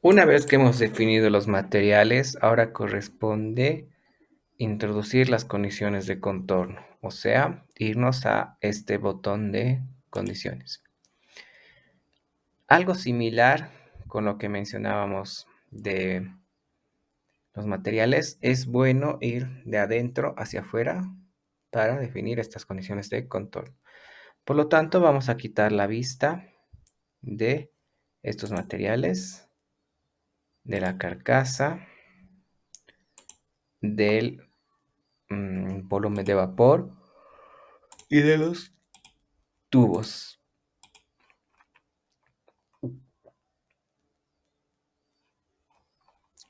Una vez que hemos definido los materiales, ahora corresponde introducir las condiciones de contorno, o sea, irnos a este botón de condiciones. Algo similar con lo que mencionábamos de los materiales, es bueno ir de adentro hacia afuera para definir estas condiciones de contorno. Por lo tanto, vamos a quitar la vista de estos materiales, de la carcasa, del volumen de vapor y de los tubos.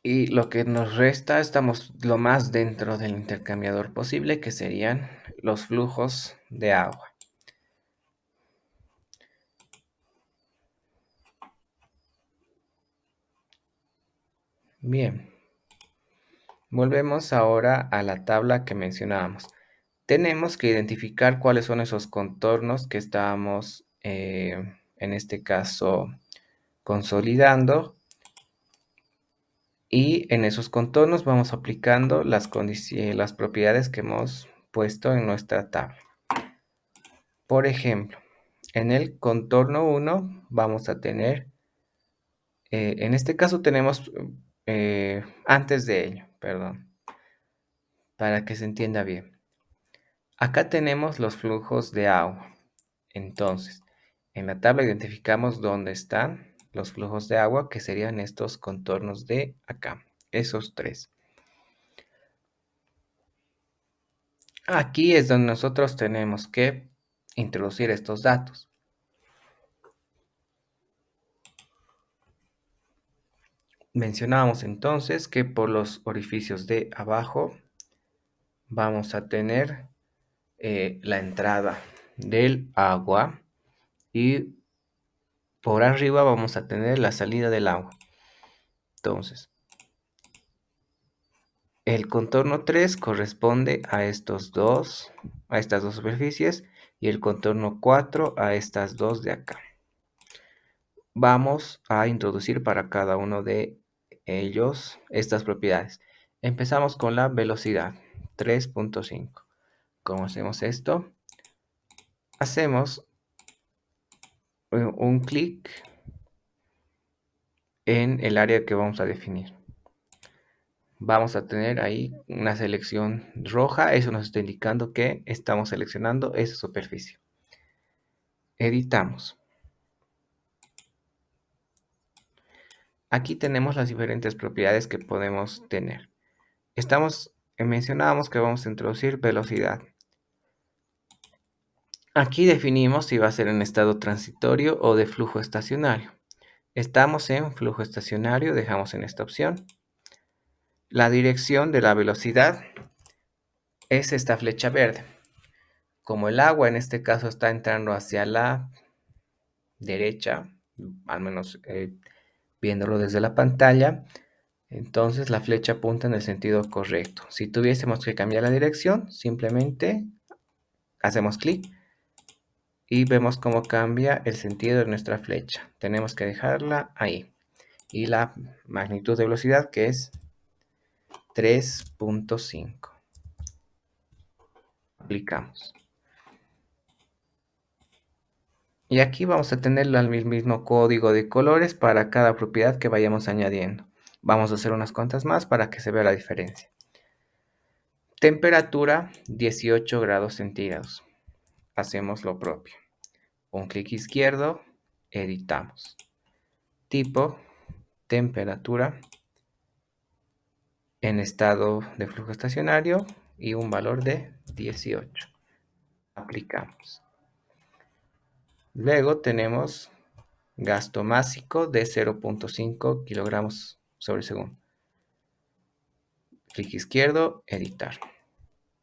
Y lo que nos resta, estamos lo más dentro del intercambiador posible, que serían los flujos de agua. Bien, volvemos ahora a la tabla que mencionábamos. Tenemos que identificar cuáles son esos contornos que estábamos, en este caso, consolidando. Y en esos contornos vamos aplicando las propiedades que hemos puesto en nuestra tabla. Por ejemplo, en el contorno 1 vamos a tener, en este caso tenemos, antes de ello, perdón, para que se entienda bien. Acá tenemos los flujos de agua. Entonces, en la tabla identificamos dónde están los flujos de agua, que serían estos contornos de acá, esos tres. Aquí es donde nosotros tenemos que introducir estos datos. Mencionábamos entonces que por los orificios de abajo vamos a tener la entrada del agua y por arriba vamos a tener la salida del agua. Entonces, el contorno 3 corresponde a estas dos superficies y el contorno 4 a estas dos de acá. Vamos a introducir para cada uno de ellos estas propiedades. Empezamos con la velocidad, 3.5. ¿Cómo hacemos esto? Hacemos un clic en el área que vamos a definir. Vamos a tener ahí una selección roja, eso nos está indicando que estamos seleccionando esa superficie. Editamos. Aquí tenemos las diferentes propiedades que podemos tener. Mencionábamos que vamos a introducir velocidad. Aquí definimos si va a ser en estado transitorio o de flujo estacionario. Estamos en flujo estacionario, dejamos en esta opción. La dirección de la velocidad es esta flecha verde. Como el agua en este caso está entrando hacia la derecha, al menos viéndolo desde la pantalla, entonces la flecha apunta en el sentido correcto. Si tuviésemos que cambiar la dirección, simplemente hacemos clic y vemos cómo cambia el sentido de nuestra flecha. Tenemos que dejarla ahí. Y la magnitud de velocidad, que es 3.5. Aplicamos. Y aquí vamos a tener el mismo código de colores para cada propiedad que vayamos añadiendo. Vamos a hacer unas cuantas más para que se vea la diferencia. Temperatura 18 grados centígrados. Hacemos lo propio. Un clic izquierdo, editamos. Tipo, temperatura en estado de flujo estacionario y un valor de 18. Aplicamos. Luego tenemos gasto másico de 0.5 kilogramos sobre segundo. Clic izquierdo, editar.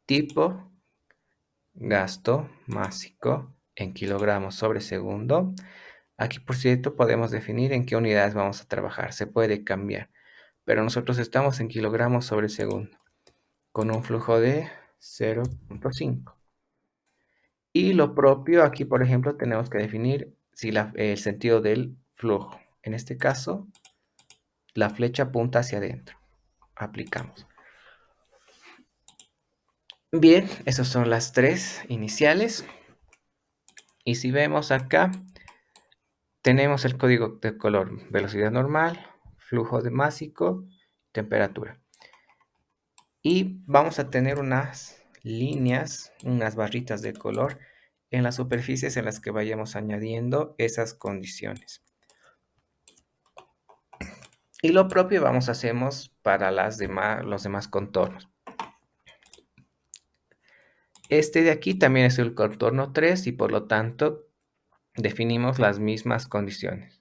Tipo, gasto másico en kilogramos sobre segundo. Aquí, por cierto, podemos definir en qué unidades vamos a trabajar. Se puede cambiar, pero nosotros estamos en kilogramos sobre segundo, con un flujo de 0.5. Y lo propio, aquí, por ejemplo, tenemos que definir si el sentido del flujo. En este caso, la flecha apunta hacia adentro. Aplicamos. Bien, esas son las tres iniciales. Y si vemos acá, tenemos el código de color, velocidad normal, flujo de másico, temperatura. Y vamos a tener unas líneas, unas barritas de color en las superficies en las que vayamos añadiendo esas condiciones. Y lo propio hacemos para los demás contornos. Este de aquí también es el contorno 3 y por lo tanto definimos las mismas condiciones.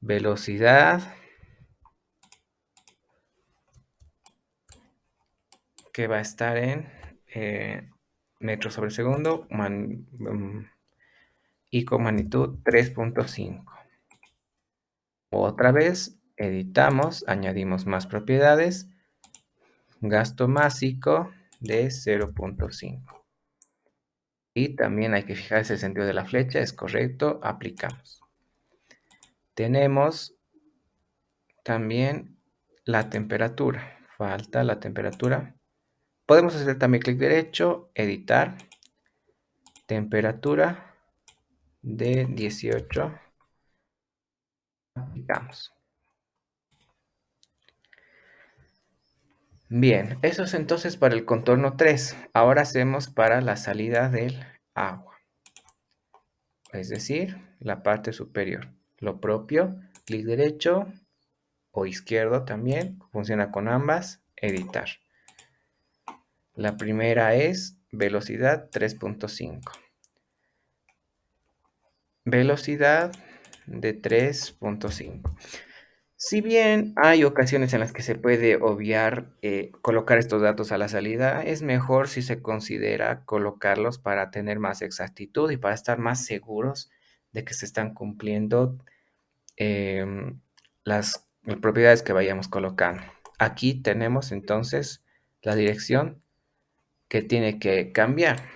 Velocidad, que va a estar en metros sobre segundo y con magnitud 3.5. Otra vez editamos, añadimos más propiedades, gasto másico de 0.5. Y también hay que fijarse el sentido de la flecha, es correcto, aplicamos. Tenemos también la temperatura, falta la temperatura. Podemos hacer también clic derecho, editar, temperatura de 18, aplicamos. Bien, eso es entonces para el contorno 3. Ahora hacemos para la salida del agua, es decir, la parte superior. Lo propio, clic derecho o izquierdo también, funciona con ambas, editar. La primera es velocidad 3.5. Velocidad de 3.5. Si bien hay ocasiones en las que se puede obviar colocar estos datos a la salida, es mejor si se considera colocarlos para tener más exactitud y para estar más seguros de que se están cumpliendo las propiedades que vayamos colocando. Aquí tenemos entonces la dirección que tiene que cambiar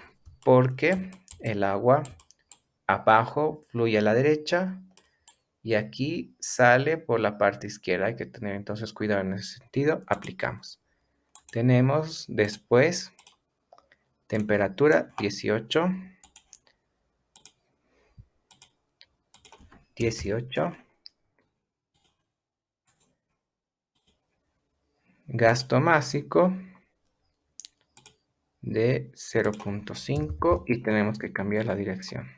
porque el agua abajo fluye a la derecha y aquí sale por la parte izquierda. Hay que tener entonces cuidado en ese sentido. Aplicamos. Tenemos después temperatura 18. Gasto másico de 0.5 y tenemos que cambiar la dirección.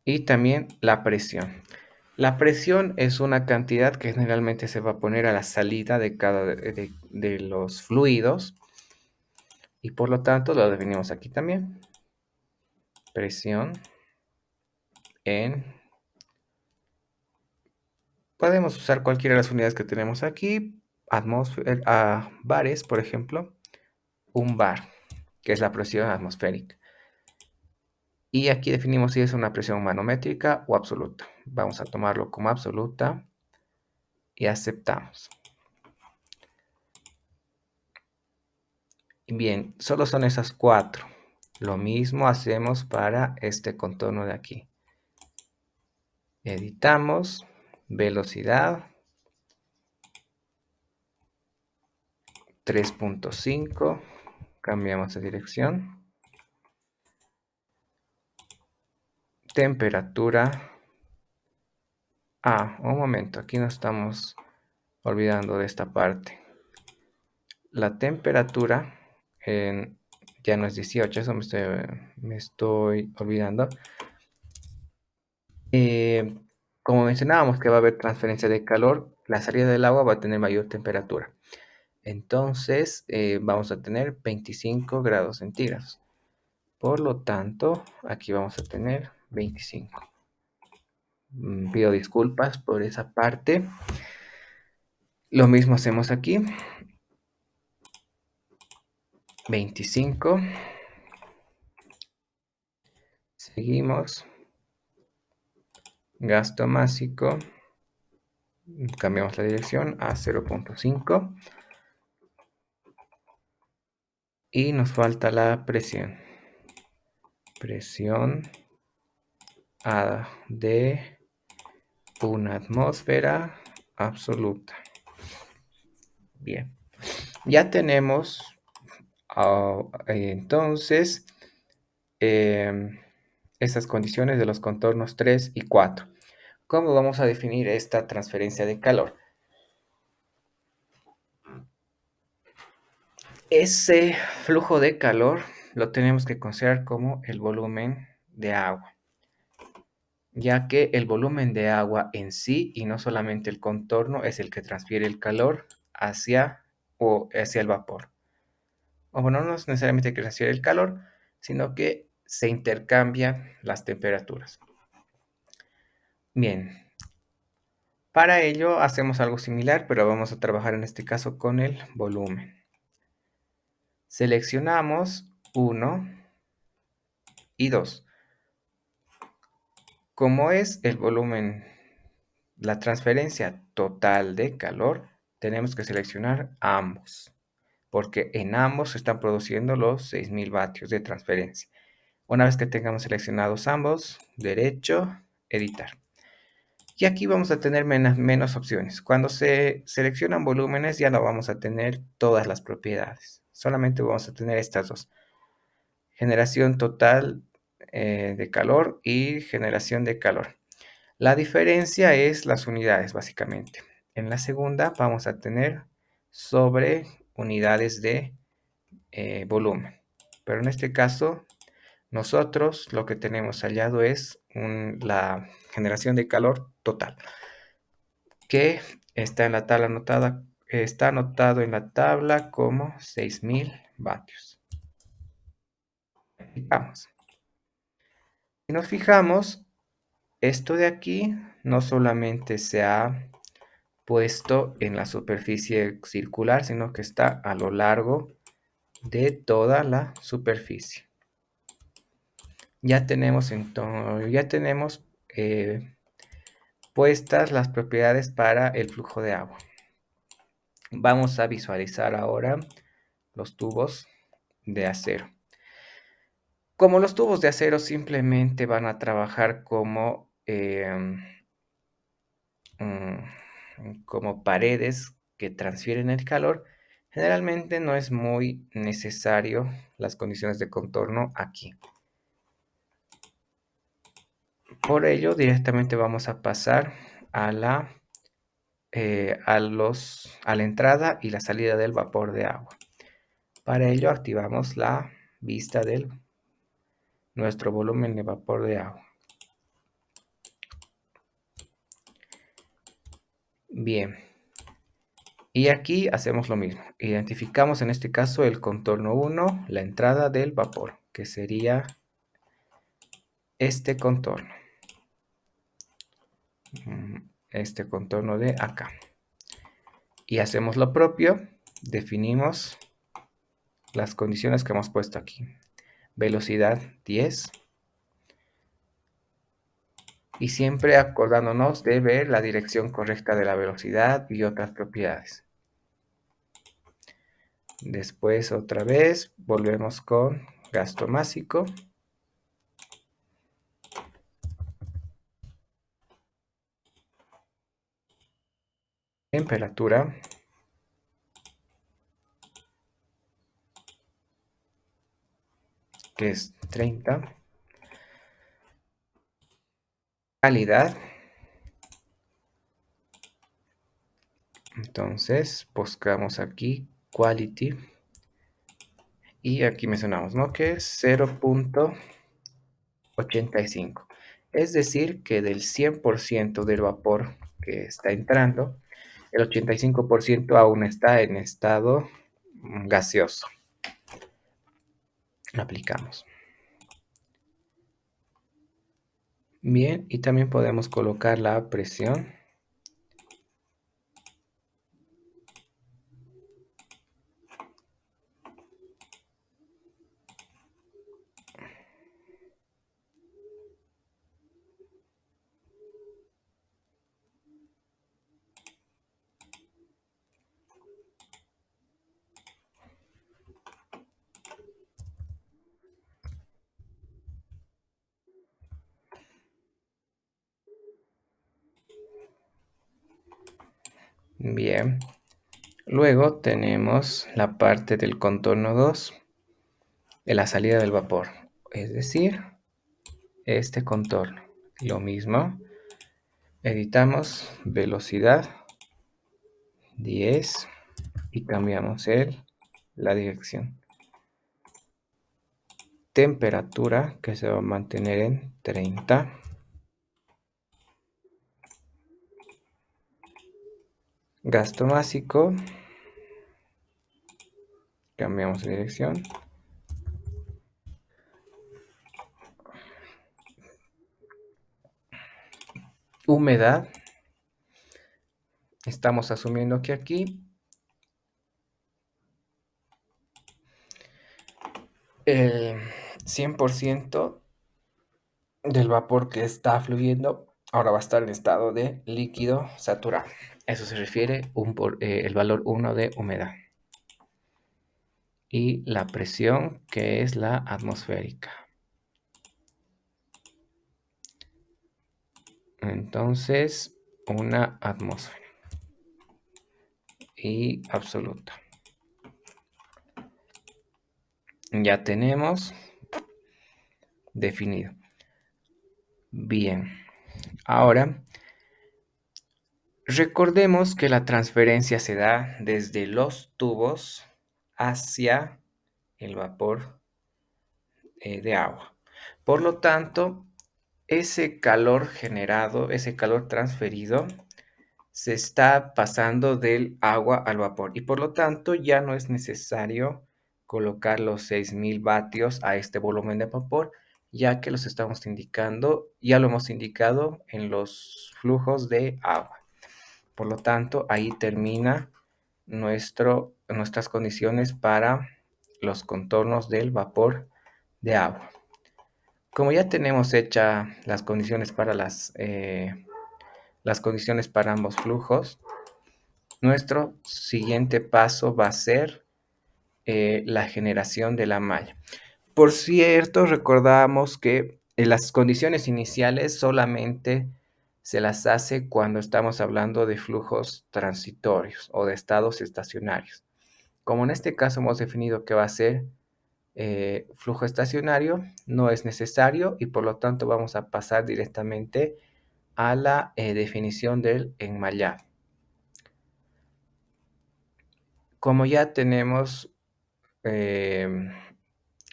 Y también la presión. La presión es una cantidad que generalmente se va a poner a la salida de cada de los fluidos y por lo tanto lo definimos aquí también. Presión en... Podemos usar cualquiera de las unidades que tenemos aquí. Bares, por ejemplo. Un bar, que es la presión atmosférica. Y aquí definimos si es una presión manométrica o absoluta. Vamos a tomarlo como absoluta y aceptamos. Bien, solo son esas 4. Lo mismo hacemos para este contorno de aquí. Editamos, velocidad 3.5, cambiamos de dirección. Temperatura. Un momento, aquí nos estamos olvidando de esta parte. La temperatura ya no es 18, eso me estoy olvidando. Como mencionábamos que va a haber transferencia de calor, la salida del agua va a tener mayor temperatura. Entonces vamos a tener 25 grados centígrados. Por lo tanto, aquí vamos a tener 25. Pido disculpas por esa parte. Lo mismo hacemos aquí. 25. Seguimos. Gasto másico. Cambiamos la dirección a 0.5. Y nos falta la presión. Presión de una atmósfera absoluta. Bien, ya tenemos entonces estas condiciones de los contornos 3 y 4. ¿Cómo vamos a definir esta transferencia de calor? Ese flujo de calor lo tenemos que considerar como el volumen de agua, ya que el volumen de agua en sí y no solamente el contorno es el que transfiere el calor hacia el vapor. O bueno, no es necesariamente que transfiere el calor, sino que se intercambian las temperaturas. Bien, para ello hacemos algo similar, pero vamos a trabajar en este caso con el volumen. Seleccionamos 1 y 2. Como es el volumen, la transferencia total de calor, tenemos que seleccionar ambos, porque en ambos se están produciendo los 6000 vatios de transferencia. Una vez que tengamos seleccionados ambos, derecho, editar. Y aquí vamos a tener menos opciones. Cuando se seleccionan volúmenes ya no vamos a tener todas las propiedades. Solamente vamos a tener estas dos. Generación total de calor y generación de calor. La diferencia es las unidades, básicamente. En la segunda vamos a tener sobre unidades de volumen. Pero en este caso, nosotros lo que tenemos hallado es la generación de calor total, que está en la tabla anotada, está anotado en la tabla como 6000 vatios. Vamos. Si nos fijamos, esto de aquí no solamente se ha puesto en la superficie circular, sino que está a lo largo de toda la superficie. Ya tenemos puestas las propiedades para el flujo de agua. Vamos a visualizar ahora los tubos de acero. Como los tubos de acero simplemente van a trabajar como paredes que transfieren el calor, generalmente no es muy necesario las condiciones de contorno aquí. Por ello, directamente vamos a pasar a la entrada y la salida del vapor de agua. Para ello activamos la vista de nuestro volumen de vapor de agua. Bien, y aquí hacemos lo mismo. Identificamos en este caso el contorno 1, la entrada del vapor, que sería este contorno. Este contorno de acá. Y hacemos lo propio, definimos las condiciones que hemos puesto aquí. Velocidad 10. Y siempre acordándonos de ver la dirección correcta de la velocidad y otras propiedades. Después otra vez volvemos con gasto másico. Temperatura. Que es 30. Calidad. Entonces buscamos aquí quality. Y aquí mencionamos, ¿no? Que es 0.85. Es decir, que del 100% del vapor que está entrando, el 85% aún está en estado gaseoso. Aplicamos. Bien, y también podemos colocar la presión. Bien. Luego tenemos la parte del contorno 2 de la salida del vapor, es decir, este contorno. Lo mismo, editamos velocidad 10 y cambiamos la dirección. Temperatura que se va a mantener en 30. Gasto básico, cambiamos de dirección. Humedad, estamos asumiendo que aquí el 100% del vapor que está fluyendo ahora va a estar en estado de líquido saturado. Eso se refiere el valor 1 de humedad. Y la presión, que es la atmosférica. Entonces, una atmósfera y absoluta. Ya tenemos definido. Bien, ahora recordemos que la transferencia se da desde los tubos hacia el vapor de agua. Por lo tanto, ese calor generado, ese calor transferido, se está pasando del agua al vapor y por lo tanto ya no es necesario colocar los 6000 vatios a este volumen de vapor, ya que los estamos indicando, ya lo hemos indicado en los flujos de agua. Por lo tanto, ahí termina nuestras condiciones para los contornos del vapor de agua. Como ya tenemos hechas las condiciones para las condiciones para ambos flujos, nuestro siguiente paso va a ser la generación de la malla. Por cierto, recordamos que las condiciones iniciales solamente se las hace cuando estamos hablando de flujos transitorios o de estados estacionarios. Como en este caso hemos definido que va a ser flujo estacionario, no es necesario y por lo tanto vamos a pasar directamente a la definición del enmallado. Como ya tenemos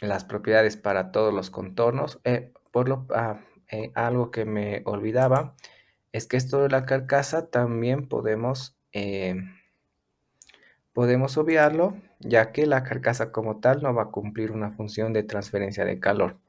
las propiedades para todos los contornos, algo que me olvidaba es que esto de la carcasa también podemos obviarlo, ya que la carcasa como tal no va a cumplir una función de transferencia de calor.